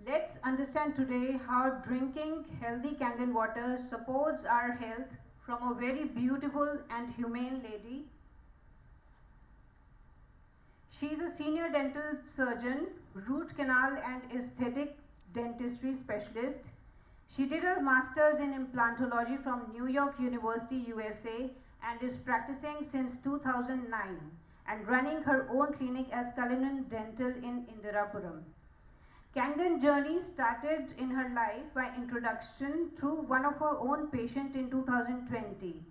Let's understand today how drinking healthy Kangen water supports our health from a very beautiful and humane lady. She is a senior dental surgeon, root canal and aesthetic dentistry specialist. She did her master's in implantology from New York University, USA, and is practicing since 2009 and running her own clinic as Cullinan Dental in Indirapuram. Kangen journey started in her life by introduction through one of her own patients in 2020.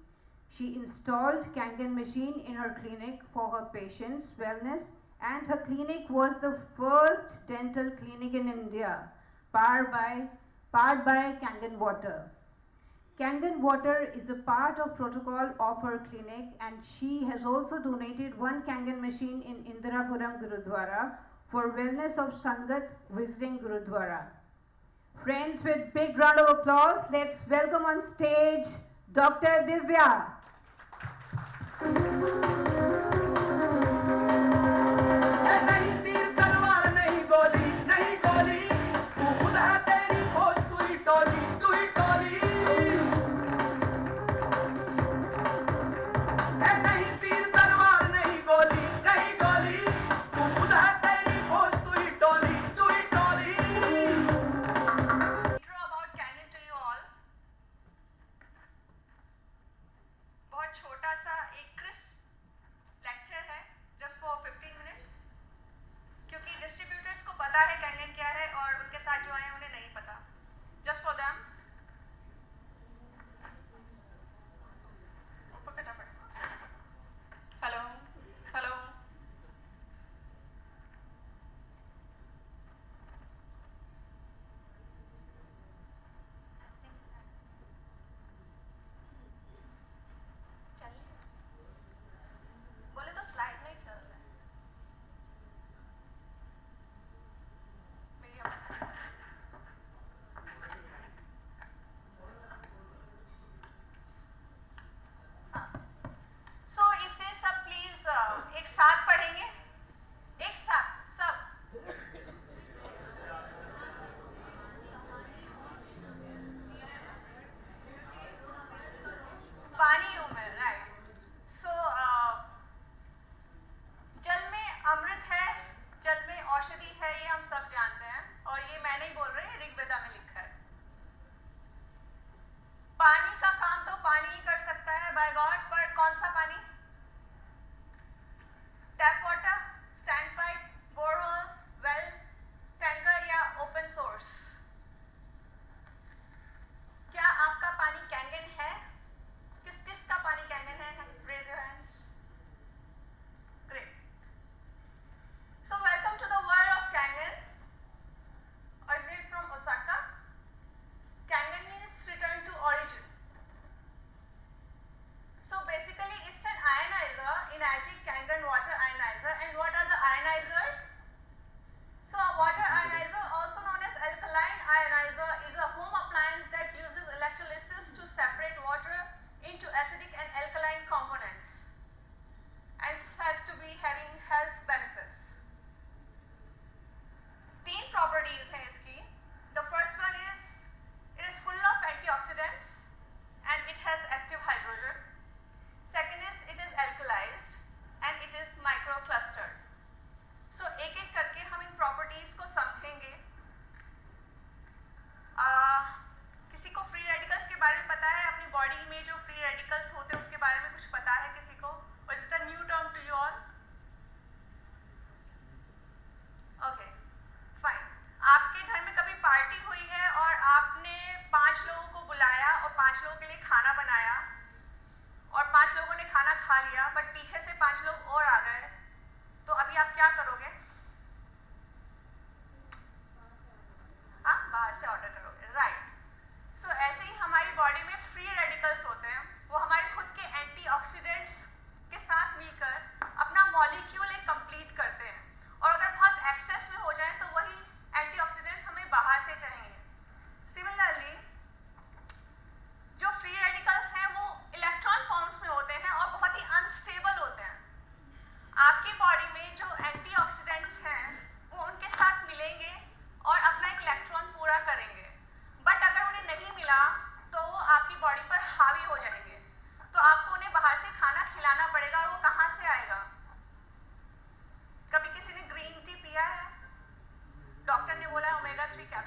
She installed Kangen machine in her clinic for her patients' wellness, and her clinic was the first dental clinic in India powered by Kangen water. Kangen water is a part of protocol of her clinic, and she has also donated one Kangen machine in Indirapuram Gurudwara for wellness of Sangat visiting Gurudwara. Friends, with big round of applause, let's welcome on stage Dr. Divya. बहुत छोटा सा एक crisp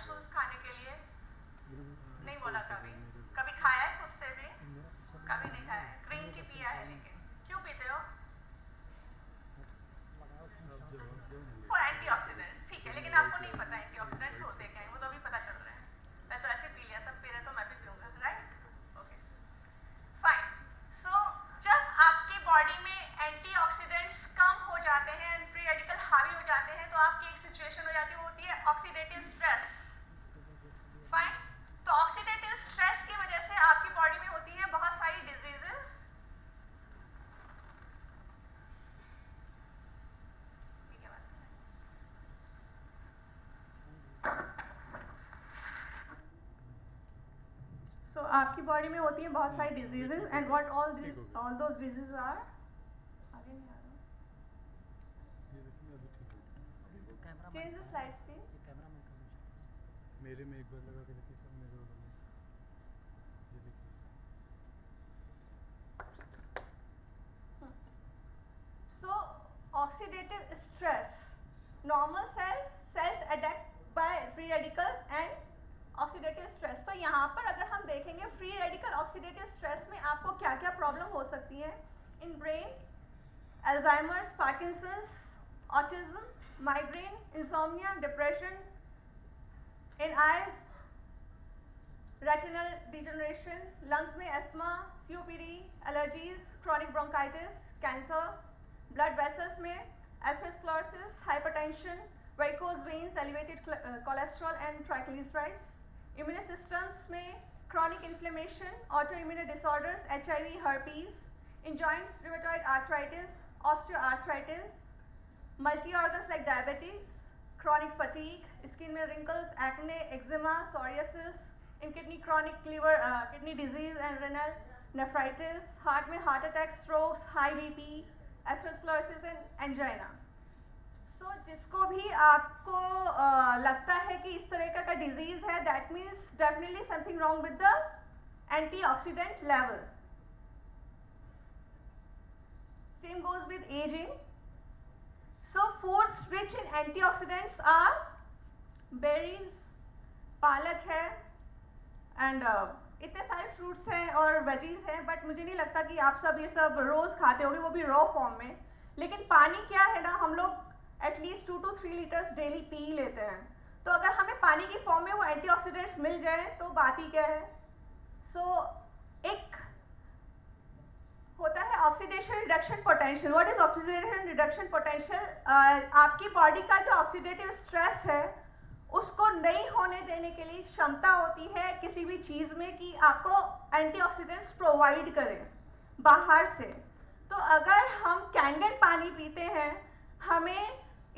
capsules खाने के लिए? नहीं बोला कभी? कभी खाया है खुद से भी? कभी नहीं खाया है। ग्रीन टी पिया है, लेकिन क्यों पीते हो? फॉर एंटीऑक्सीडेंट्स, ठीक है, लेकिन आपको नहीं पता एंटीऑक्सीडेंट्स होते क्या है, वो तो अभी पता चल रहा है। मैं तो ऐसे पी लिया, सब पी रहे तो मैं भी पीऊंगा, राइट? Okay, fine. सो जब आपकी बॉडी में एंटीऑक्सीडेंट्स कम हो जाते हैं एंड फ्री रेडिकल हावी हो जाते हैं, तो आपकी एक सिचुएशन हो जाती है, वो होती है ऑक्सीडेटिव स्ट्रेस। फाइन। तो ऑक्सीडेटिव स्ट्रेस की वजह से आपकी बॉडी में होती है बहुत सारी डिजीजेस। So, आपकी बॉडी में होती है बहुत सारी diseases and what all those diseases are? आगे नहीं आ रहा। Change the slides please. मेरे में एक बार लगा के देखिए सब मेरे वाला में ये देखिए। So oxidative stress, normal cells attacked by free radicals and oxidative stress. तो यहाँ पर अगर हम देखेंगे फ्री रेडिकल ऑक्सीडेटिव स्ट्रेस में आपको क्या क्या प्रॉब्लम हो सकती है in brain, Alzheimer's, Parkinson's, autism, migraine, insomnia, depression, in eyes, retinal degeneration, lungs में asthma, COPD, allergies, chronic bronchitis, cancer, blood vessels में atherosclerosis, hypertension, varicose veins, elevated cholesterol and triglycerides, immune systems में chronic inflammation, autoimmune disorders, HIV, herpes, in joints, rheumatoid arthritis, osteoarthritis, multi-organs like diabetes, chronic fatigue, skin में wrinkles, acne, eczema, psoriasis, in kidney chronic liver, kidney disease and renal nephritis, heart में heart attacks, strokes, high BP, atherosclerosis and angina. So, जिसको भी आपको लगता है कि इस तरह का डिजीज है, that means definitely something wrong with the antioxidant level. Same goes with ageing. So foods rich in antioxidants are berries, पालक है एंड इतने सारे फ्रूट्स हैं और वेजीज हैं, बट मुझे नहीं लगता कि आप सब ये सब रोज खाते होंगे, वो भी रॉ फॉर्म में। लेकिन पानी क्या है ना, हम लोग at least 2 to 3 litres daily P लेते हैं। तो अगर हमें पानी की फॉर्म में वो एंटीऑक्सीडेंट्स मिल जाए तो बात ही क्या है। सो एक होता है oxidation reduction potential. What is oxidation reduction potential? आपकी बॉडी का जो ऑक्सीडेटिव स्ट्रेस है उसको नहीं होने देने के लिए क्षमता होती है किसी भी चीज़ में कि आपको एंटीऑक्सीडेंट्स प्रोवाइड करें बाहर से। तो अगर हम कैंगन पानी पीते हैं, हमें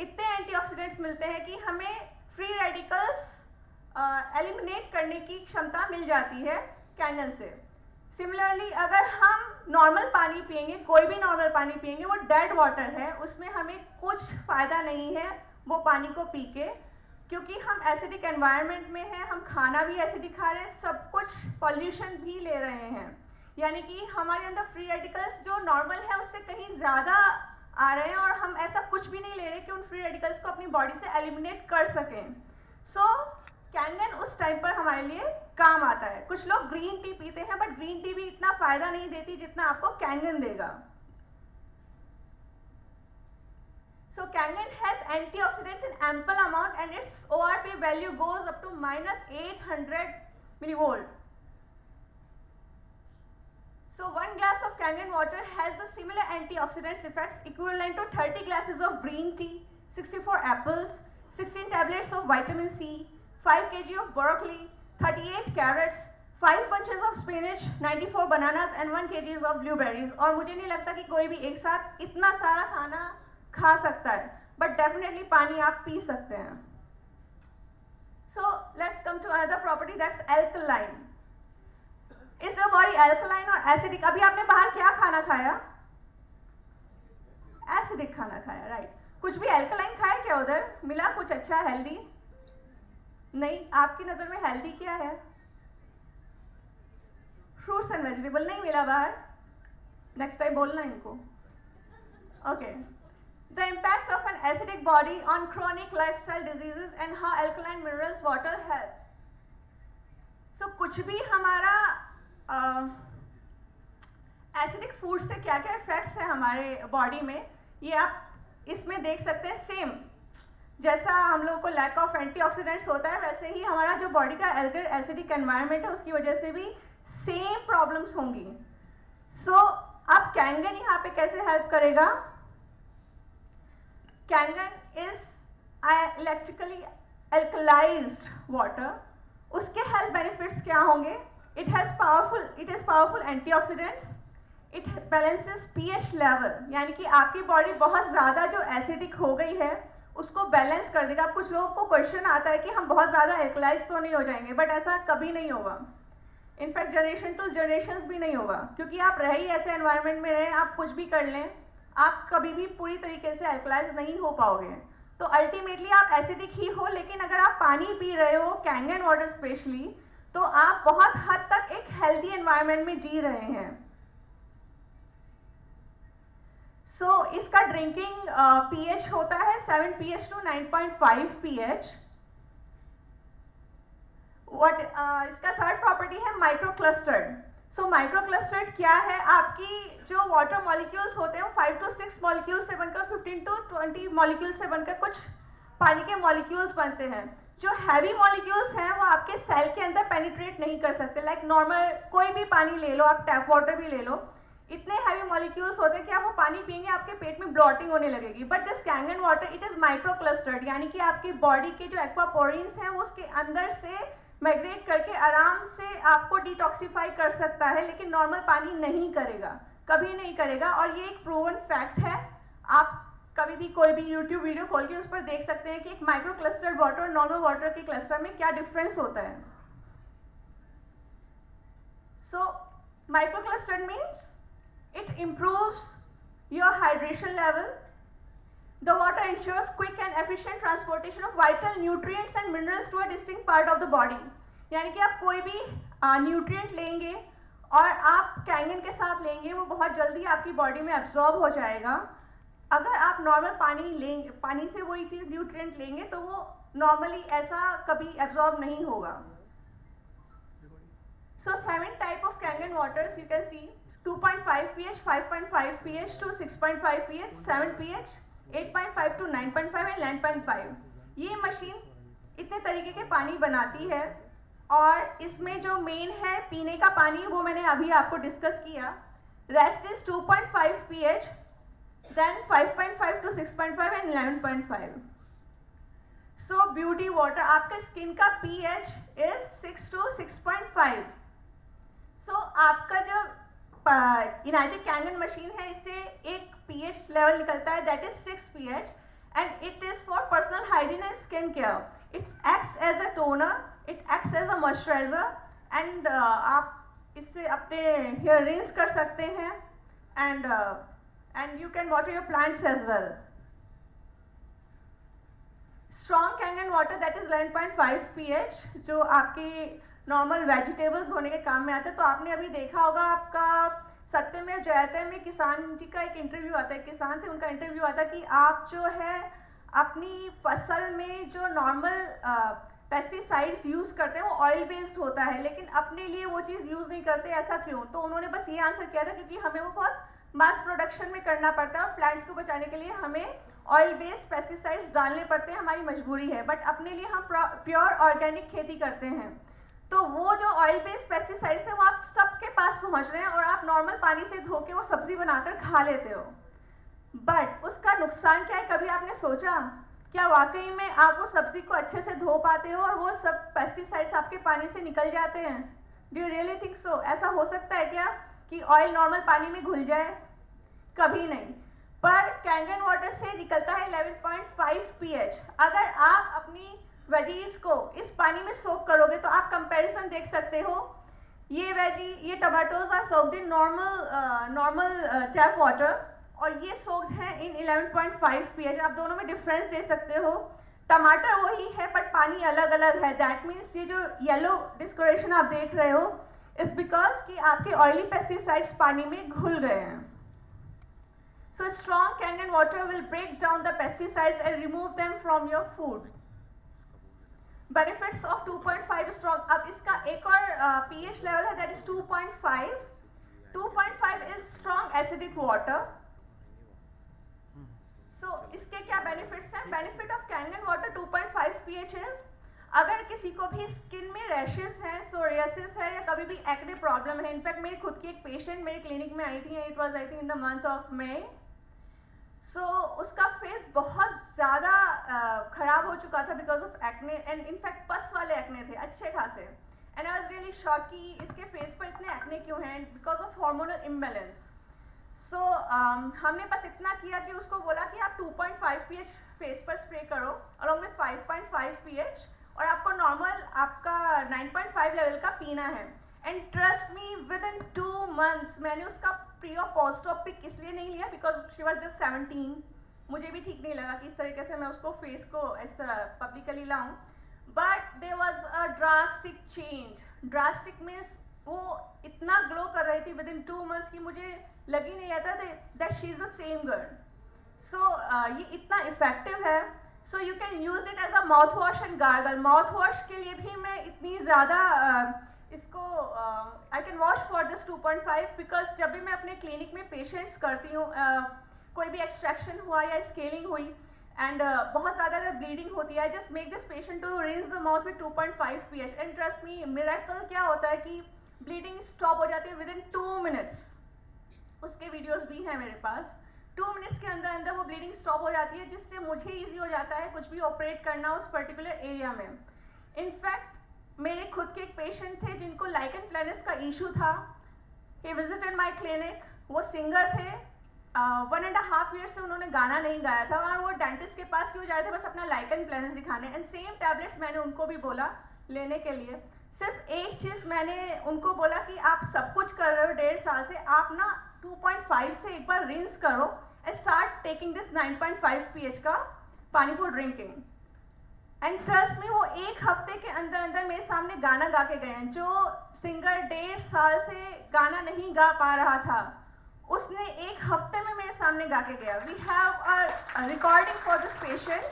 इतने एंटीऑक्सीडेंट्स मिलते हैं कि हमें फ्री रेडिकल्स एलिमिनेट करने की क्षमता मिल जाती है कैंगन से। सिमिलरली अगर हम नॉर्मल पानी पिएंगे, कोई भी नॉर्मल पानी पिएंगे, वो डेड वाटर है, उसमें हमें कुछ फ़ायदा नहीं है वो पानी को पी के, क्योंकि हम एसिडिक एनवायरनमेंट में हैं, हम खाना भी एसिडिक खा रहे हैं, सब कुछ पॉल्यूशन भी ले रहे हैं, यानी कि हमारे अंदर फ्री रेडिकल्स जो नॉर्मल है उससे कहीं ज़्यादा आ रहे हैं और हम ऐसा कुछ भी नहीं ले रहे कि उन फ्री रेडिकल्स को अपनी बॉडी से एलिमिनेट कर सकें। सो कैंगन उस टाइम पर हमारे लिए काम आता है। कुछ लोग ग्रीन टी पीते हैं, बट ग्रीन टी भी इतना फ़ायदा नहीं देती जितना आपको कैंगन देगा। So Kangen has antioxidants in ample amount and its ORP value goes up to -800 millivolt. So 1 glass of Kangen water has the similar antioxidants effects equivalent to 30 glasses of green tea, 64 apples, 16 tablets of vitamin C, 5 kg of broccoli, 38 carrots, 5 bunches of spinach, 94 bananas and 1 kg of blueberries. और मुझे नहीं लगता कि कोई भी एक साथ इतना सारा खाना खा सकता है, बट डेफिनेटली पानी आप पी सकते हैं। So let's come to another property, that's alkaline. Is your body alkaline और एसिडिक? अभी आपने बाहर क्या खाना खाया? एसिडिक खाना खाया, राइट। कुछ भी एल्कलाइन खाया क्या उधर? मिला कुछ अच्छा हेल्दी? नहीं। आपकी नजर में हेल्दी क्या है? फ्रूट्स एंड वेजिटेबल नहीं मिला बाहर? नेक्स्ट टाइम बोलना इनको। Okay The impact of an acidic body on chronic lifestyle diseases and how alkaline minerals water help. So कुछ भी हमारा एसिडिक फूड से क्या क्या इफेक्ट्स हैं हमारे बॉडी में, ये आप इसमें देख सकते हैं. सेम जैसा हम लोग को लैक ऑफ एंटीऑक्सीडेंट्स होता है, वैसे ही हमारा जो बॉडी का एसिडिक एनवायरनमेंट है उसकी वजह से भी सेम प्रॉब्लम्स होंगी. सो अब कैंगन यहाँ पे कैसे हेल्प करेगा? Kangen is electrically alkalized water. उसके हेल्थ बेनिफिट्स क्या होंगे? It is powerful antioxidants. It balances pH level, यानी कि आपकी बॉडी बहुत ज़्यादा जो एसिडिक हो गई है उसको बैलेंस कर देगा. कुछ लोगों को क्वेश्चन आता है कि हम बहुत ज़्यादा एल्कलाइज तो नहीं हो जाएंगे, बट ऐसा कभी नहीं होगा. इनफैक्ट जनरेशन टू जनरेशन्स भी नहीं होगा, क्योंकि आप रहे ही ऐसे एनवायरनमेंट में रहें, आप कुछ भी कर लें, आप कभी भी पूरी तरीके से एल्कलाइज नहीं हो पाओगे. तो अल्टीमेटली आप एसिडिक ही हो, लेकिन अगर आप पानी पी रहे हो, कैंगन वाटर स्पेशली, तो आप बहुत हद तक एक हेल्दी एनवायरनमेंट में जी रहे हैं. सो इसका ड्रिंकिंग पीएच होता है 7 pH टू 9.5 pH. इसका थर्ड प्रॉपर्टी है माइक्रोक्लस्टर्ड. सो माइक्रोक्लस्टर्ड क्या है? आपकी जो वाटर मॉलिक्यूल्स होते हैं वो 5 to 6 मॉलिक्यूल्स से बनकर 15 to 20 मॉलिक्यूल्स से बनकर कुछ पानी के मॉलिक्यूल्स बनते हैं. जो हैवी मॉलिक्यूल्स हैं वो आपके सेल के अंदर पेनिट्रेट नहीं कर सकते. लाइक नॉर्मल कोई भी पानी ले लो, आप टैप वाटर भी ले लो, इतने हैवी मॉलिक्यूल्स होते हैं कि आप वो पानी पिएंगे आपके पेट में ब्लॉटिंग होने लगेगी. But this Kangen water it is microclustered, यानी कि आपकी बॉडी के जो एक्वापोरिन्स हैं वो उसके अंदर से माइग्रेट करके आराम से आपको डिटॉक्सिफाई कर सकता है, लेकिन नॉर्मल पानी नहीं करेगा, कभी नहीं करेगा. और ये एक प्रूवन फैक्ट है. आप कभी भी कोई भी यूट्यूब वीडियो खोल के उस पर देख सकते हैं कि एक माइक्रो क्लस्टर्ड वाटर और नॉर्मल वाटर के क्लस्टर में क्या डिफरेंस होता है. So micro clustered means it improves your hydration level. The water ensures quick and efficient transportation of vital nutrients and minerals to a distinct part of the body. यानी कि आप कोई भी न्यूट्रिएंट लेंगे और आप कैंगन के साथ लेंगे, वो बहुत जल्दी आपकी बॉडी में एब्जॉर्ब हो जाएगा. अगर आप नॉर्मल पानी लेंगे, पानी से वही चीज़ न्यूट्रिएंट लेंगे, तो वो नॉर्मली ऐसा कभी एब्जॉर्ब नहीं होगा. So 7 type of Kangen waters you can see. 2.5 pH, 5.5 pH to 6.5 pH, 7 pH, 8.5 to 9.5 and 9.5. ये मशीन इतने तरीके के पानी बनाती है, और इसमें जो मेन है पीने का पानी, वो मैंने अभी आपको डिस्कस किया. Rest is 2.5 pH, then 5.5 to 6.5 and 11.5. So beauty water, आपके स्किन का pH इज 6 to 6.5. सो आपका जो इनाजिक कैंगन मशीन है, इससे एक pH लेवल निकलता है, that is 6 pH, and it is for personal hygiene and skin care. It acts as a toner, it acts as a moisturiser, and आप इससे अपने हेयर रिंस कर सकते हैं, and you can water your plants as well. Strong Kangen water that is 11.5 pH, जो आपके normal vegetables होने के काम में आते हैं. तो आपने अभी देखा होगा, आपका सत्यमेव जयते में किसान जी का एक इंटरव्यू आता है, किसान थे, उनका इंटरव्यू आता है कि आप जो है अपनी फसल में जो नॉर्मल पेस्टिसाइड्स यूज़ करते हैं वो ऑयल बेस्ड होता है, लेकिन अपने लिए वो चीज़ यूज़ नहीं करते, ऐसा क्यों? तो उन्होंने बस ये आंसर किया था, क्योंकि हमें वो बहुत मास प्रोडक्शन में करना पड़ता है और प्लांट्स को बचाने के लिए हमें ऑयल बेस्ड पेस्टिसाइड्स डालने पड़ते हैं, हमारी मजबूरी है. बट अपने लिए हम प्योर ऑर्गेनिक खेती करते हैं. तो वो जो ऑयल बेस्ड पेस्टिसाइड्स हैं वो आप सबके पास पहुंच रहे हैं, और आप नॉर्मल पानी से धो के वो सब्जी बनाकर खा लेते हो. बट उसका नुकसान क्या है, कभी आपने सोचा? क्या वाकई में आप वो सब्जी को अच्छे से धो पाते हो और वो सब पेस्टिसाइड्स आपके पानी से निकल जाते हैं? Do you really think so? ऐसा हो सकता है क्या कि ऑयल नॉर्मल पानी में घुल जाए? कभी नहीं. पर कैंगन वाटर से निकलता है 11.5 pH. अगर आप अपनी वेजीज को इस पानी में सोक करोगे तो आप कंपैरिजन देख सकते हो. ये tomatoes are soaked in normal tap water, और ये सोक्ड है इन 11.5 pH. आप दोनों में डिफरेंस दे सकते हो. टमाटर वही है बट पानी अलग अलग है. दैट मीन्स ये जो येलो डिस्कलोरेशन आप देख रहे हो इज बिकॉज कि आपके ऑयली पेस्टिसाइड्स पानी में घुल गए हैं. So strong Kangen water will break down the pesticides and remove them from your food. Benefits of 2.5 strong. अब इसका एक और pH level है, that is 2.5. 2.5 is strong acidic water. So इसके क्या benefits हैं? Benefit of Kangen water 2.5 pH is, अगर किसी को भी स्किन में रैशेस हैं, सोरियासिस है, या कभी भी एक्ने प्रॉब्लम है, इनफैक्ट मेरी खुद की एक पेशेंट मेरे क्लिनिक में आई थी, it was I think in the month of May. So उसका फेस बहुत ज़्यादा ख़राब हो चुका था because of acne, and in fact pus वाले एक्ने थे अच्छे खासे. And I was really shock कि इसके फेस पर इतने एक्ने क्यों हैं, because of hormonal imbalance. So हमने बस इतना किया कि उसको बोला कि आप 2.5 pH फेस पर स्प्रे करो अलॉन्ग विथ 5.5 pH, और आपको नॉर्मल आपका 9.5 लेवल का पीना है. And trust me, with in 2 months मैंने उसका प्री और पोस्ट ऑप पिक इसलिए नहीं लिया बिकॉज शी वॉज जस्ट 17. मुझे भी ठीक नहीं लगा कि इस तरीके से मैं उसको फेस को इस तरह पब्लिकली लाऊं. But there was a drastic change. Drastic means वो इतना ग्लो कर रही थी विद इन 2 months कि मुझे लग ही नहीं आता that she is the same girl. So ये इतना इफेक्टिव है. So you can use it as a mouth wash and gargle. Mouth wash के लिए भी मैं इतनी ज़्यादा इसको I can wash for this 2.5 because जब भी मैं अपने क्लिनिक में पेशेंट्स करती हूँ, कोई भी एक्सट्रैक्शन हुआ या स्केलिंग हुई एंड बहुत ज़्यादा अगर ब्लीडिंग होती है, just make this patient to rinse the mouth with 2.5 pH. And trust me, miracle क्या होता है कि ब्लीडिंग स्टॉप हो जाती है विद इन 2 minutes. उसके वीडियोज़ भी हैं मेरे पास. 2 minutes के अंदर अंदर वो ब्लीडिंग स्टॉप हो जाती है, जिससे मुझे ईजी हो जाता है कुछ भी ऑपरेट करना उस पर्टिकुलर एरिया में. इनफैक्ट मेरे खुद के एक पेशेंट थे जिनको लाइकन प्लैनस का इशू था. He visited my clinic. वो सिंगर थे. 1.5 years से उन्होंने गाना नहीं गाया था, और वो डेंटिस्ट के पास क्यों जाए थे? बस अपना लाइकन प्लैनस दिखाने. एंड सेम टैबलेट्स मैंने उनको भी बोला लेने के लिए. सिर्फ एक चीज़ मैंने उनको बोला कि आप सब कुछ कर रहे हो 1.5 साल से, आप ना 2.5 से एक बार रिंस करो and start taking this 9.5 pH का पानी फॉर ड्रिंकिंग. एंड ट्रस्ट मी, वो एक हफ्ते के अंदर अंदर मेरे सामने गाना गा के गए हैं. जो सिंगर 1.5 साल से गाना नहीं गा पा रहा था, उसने एक हफ्ते में मेरे सामने गा के गया. We have a recording for this patient.